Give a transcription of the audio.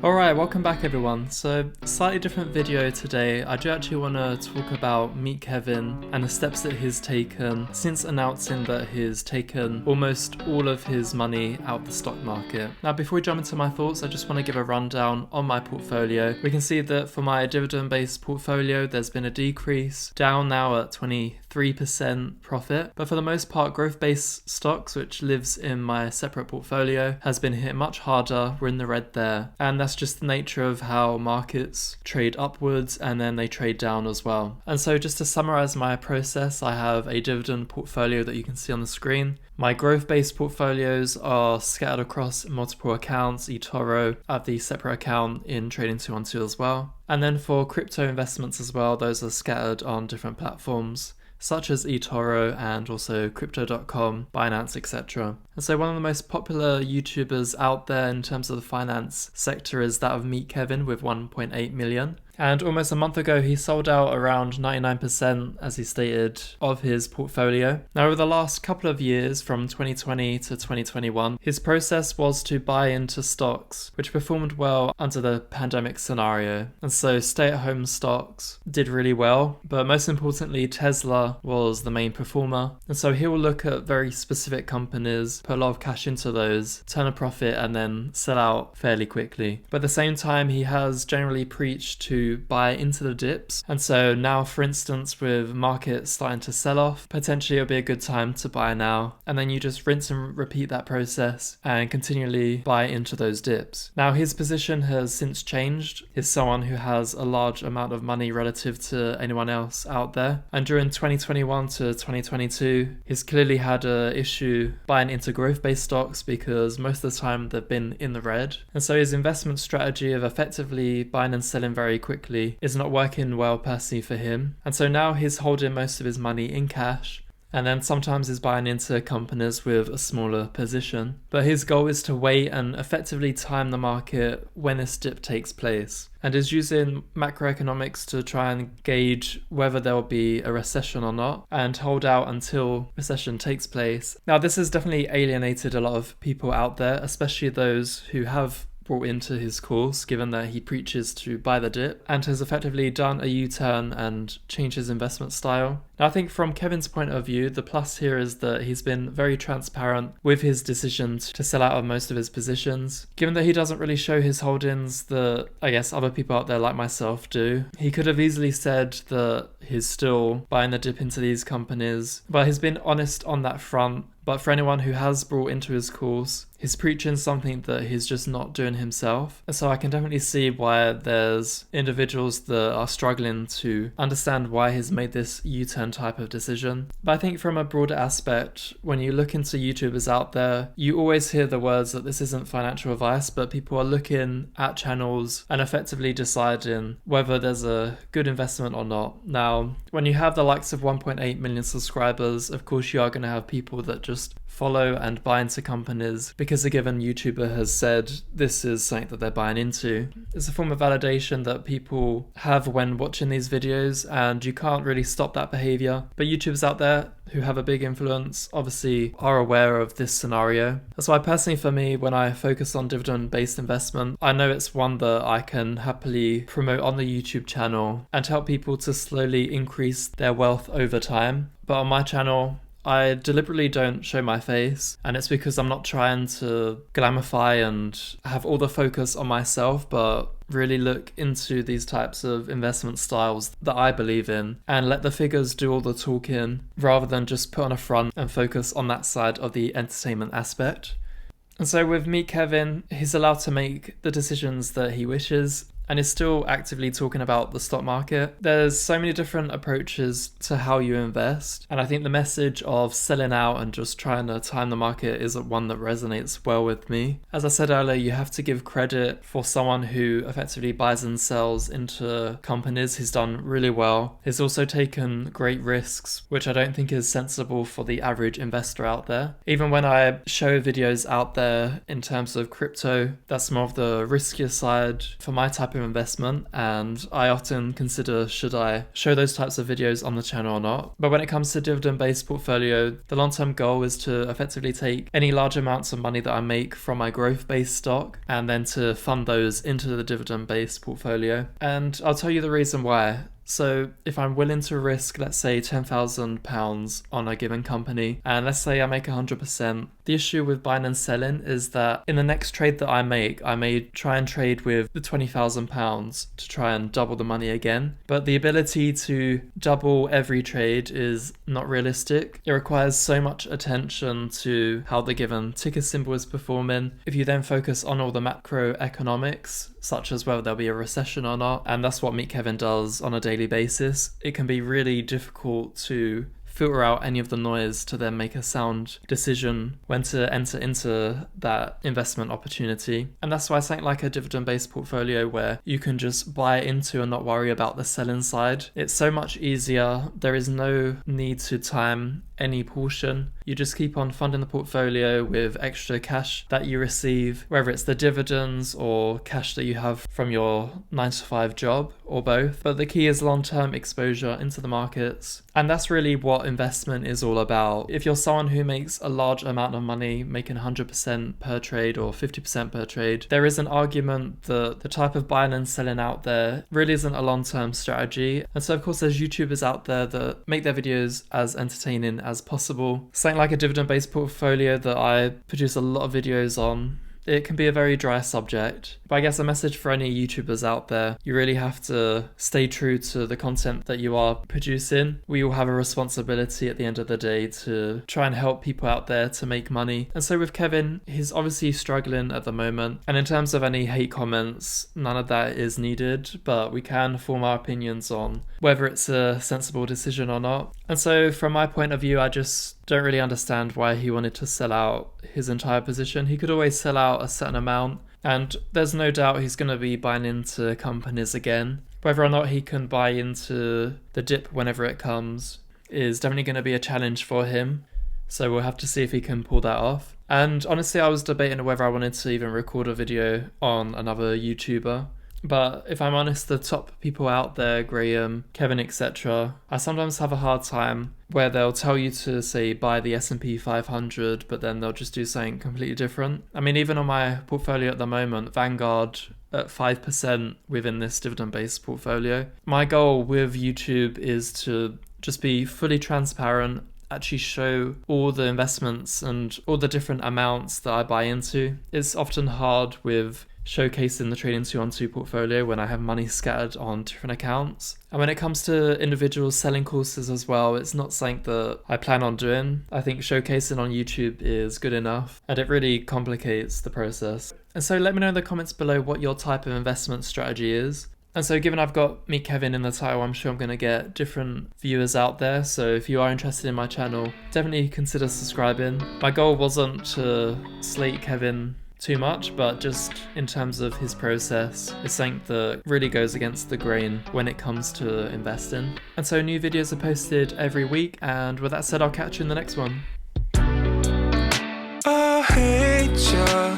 Alright, welcome back everyone. So, slightly different video today. I do actually want to talk about Meet Kevin and the steps that he's taken since announcing that he's taken almost all of his money out the stock market. Now, before we jump into my thoughts, I just want to give a rundown on my portfolio. We can see that for my dividend-based portfolio, there's been a decrease, down now at 23% profit. But for the most part, growth-based stocks, which lives in my separate portfolio, has been hit much harder. We're in the red there. And that's just the nature of how markets trade upwards and then they trade down as well. And so just to summarize my process, I have a dividend portfolio that you can see on the screen. My growth-based portfolios are scattered across multiple accounts. Etoro, I have the separate account in Trading 212 as well. And then for crypto investments as well, those are scattered on different platforms, such as Etoro and also crypto.com, Binance, etc. And so one of the most popular YouTubers out there in terms of the finance sector is that of Meet Kevin with 1.8 million. And almost a month ago, he sold out around 99%, as he stated, of his portfolio. Now, over the last couple of years, from 2020 to 2021, his process was to buy into stocks, which performed well under the pandemic scenario. And so stay-at-home stocks did really well, but most importantly, Tesla was the main performer. And so he will look at very specific companies, put a lot of cash into those, turn a profit, and then sell out fairly quickly. But at the same time, he has generally preached to buy into the dips. And so now, for instance, with markets starting to sell off, potentially it'll be a good time to buy now. And then you just rinse and repeat that process and continually buy into those dips. Now, his position has since changed. He's someone who has a large amount of money relative to anyone else out there. And during 2021 to 2022, he's clearly had an issue buying into growth-based stocks because most of the time they've been in the red. And so his investment strategy of effectively buying and selling very quickly is not working well personally for him. And so now he's holding most of his money in cash, and then sometimes he's buying into companies with a smaller position. But his goal is to wait and effectively time the market when this dip takes place, and is using macroeconomics to try and gauge whether there will be a recession or not, and hold out until recession takes place. Now, this has definitely alienated a lot of people out there, especially those who have brought into his course, given that he preaches to buy the dip, and has effectively done a U-turn and changed his investment style. Now, I think from Kevin's point of view, the plus here is that he's been very transparent with his decisions to sell out of most of his positions. Given that he doesn't really show his holdings that I guess other people out there like myself do, he could have easily said that he's still buying the dip into these companies, but he's been honest on that front. But for anyone who has brought into his course, he's preaching something that he's just not doing himself. And so I can definitely see why there's individuals that are struggling to understand why he's made this U-turn type of decision. But I think from a broader aspect, when you look into YouTubers out there, you always hear the words that this isn't financial advice, but people are looking at channels and effectively deciding whether there's a good investment or not. Now, when you have the likes of 1.8 million subscribers, of course you are going to have people that just follow and buy into companies because a given YouTuber has said this is something that they're buying into. It's a form of validation that people have when watching these videos, and you can't really stop that behavior. But YouTubers out there who have a big influence obviously are aware of this scenario. That's why personally for me, when I focus on dividend-based investment, I know it's one that I can happily promote on the YouTube channel and help people to slowly increase their wealth over time. But on my channel, I deliberately don't show my face, and it's because I'm not trying to glamify and have all the focus on myself, but really look into these types of investment styles that I believe in and let the figures do all the talking rather than just put on a front and focus on that side of the entertainment aspect. And so with Meet Kevin, he's allowed to make the decisions that he wishes and is still actively talking about the stock market. There's so many different approaches to how you invest, and I think the message of selling out and just trying to time the market is one that resonates well with me. As I said earlier, you have to give credit for someone who effectively buys and sells into companies. He's done really well. He's also taken great risks, which I don't think is sensible for the average investor out there. Even when I show videos out there in terms of crypto, that's more of the riskier side for my type of of investment, and I often consider should I show those types of videos on the channel or not. But when it comes to dividend-based portfolio, the long-term goal is to effectively take any large amounts of money that I make from my growth-based stock and then to fund those into the dividend-based portfolio. And I'll tell you the reason why. So if I'm willing to risk, let's say £10,000 on a given company, and let's say I make 100%, the issue with buying and selling is that in the next trade that I make, I may try and trade with the £20,000 to try and double the money again. But the ability to double every trade is not realistic. It requires so much attention to how the given ticker symbol is performing. If you then focus on all the macroeconomics, such as whether there'll be a recession or not, and that's what Meet Kevin does on a daily basis, it can be really difficult to filter out any of the noise to then make a sound decision when to enter into that investment opportunity. And that's why something like a dividend-based portfolio where you can just buy into and not worry about the selling side, it's so much easier. There is no need to time any portion. You just keep on funding the portfolio with extra cash that you receive, whether it's the dividends or cash that you have from your 9-to-5 job or both. But the key is long-term exposure into the markets. And that's really what investment is all about. If you're someone who makes a large amount of money, making 100% per trade or 50% per trade, there is an argument that the type of buying and selling out there really isn't a long-term strategy. And so of course there's YouTubers out there that make their videos as entertaining as possible. Something like a dividend-based portfolio that I produce a lot of videos on, it can be a very dry subject. But I guess a message for any YouTubers out there, you really have to stay true to the content that you are producing. We all have a responsibility at the end of the day to try and help people out there to make money. And so with Kevin, he's obviously struggling at the moment. And in terms of any hate comments, none of that is needed, but we can form our opinions on whether it's a sensible decision or not. And so from my point of view, I just don't really understand why he wanted to sell out his entire position. He could always sell out a certain amount, and there's no doubt he's going to be buying into companies again. Whether or not he can buy into the dip whenever it comes is definitely going to be a challenge for him. So we'll have to see if he can pull that off. And honestly, I was debating whether I wanted to even record a video on another YouTuber. But if I'm honest, the top people out there, Graham, Kevin, etc., I sometimes have a hard time where they'll tell you to, say, buy the S&P 500, but then they'll just do something completely different. I mean, even on my portfolio at the moment, Vanguard at 5% within this dividend-based portfolio. My goal with YouTube is to just be fully transparent, actually show all the investments and all the different amounts that I buy into. It's often hard with showcasing the trading 2-on-2 portfolio when I have money scattered on different accounts. And when it comes to individual selling courses as well, it's not something that I plan on doing. I think showcasing on YouTube is good enough, and it really complicates the process. And so let me know in the comments below what your type of investment strategy is. And so given I've got Meet Kevin in the title, I'm sure I'm going to get different viewers out there. So if you are interested in my channel, definitely consider subscribing. My goal wasn't to slate Kevin too much, but just in terms of his process, it's something that really goes against the grain when it comes to investing. And so new videos are posted every week, and with that said, I'll catch you in the next one. I hate you.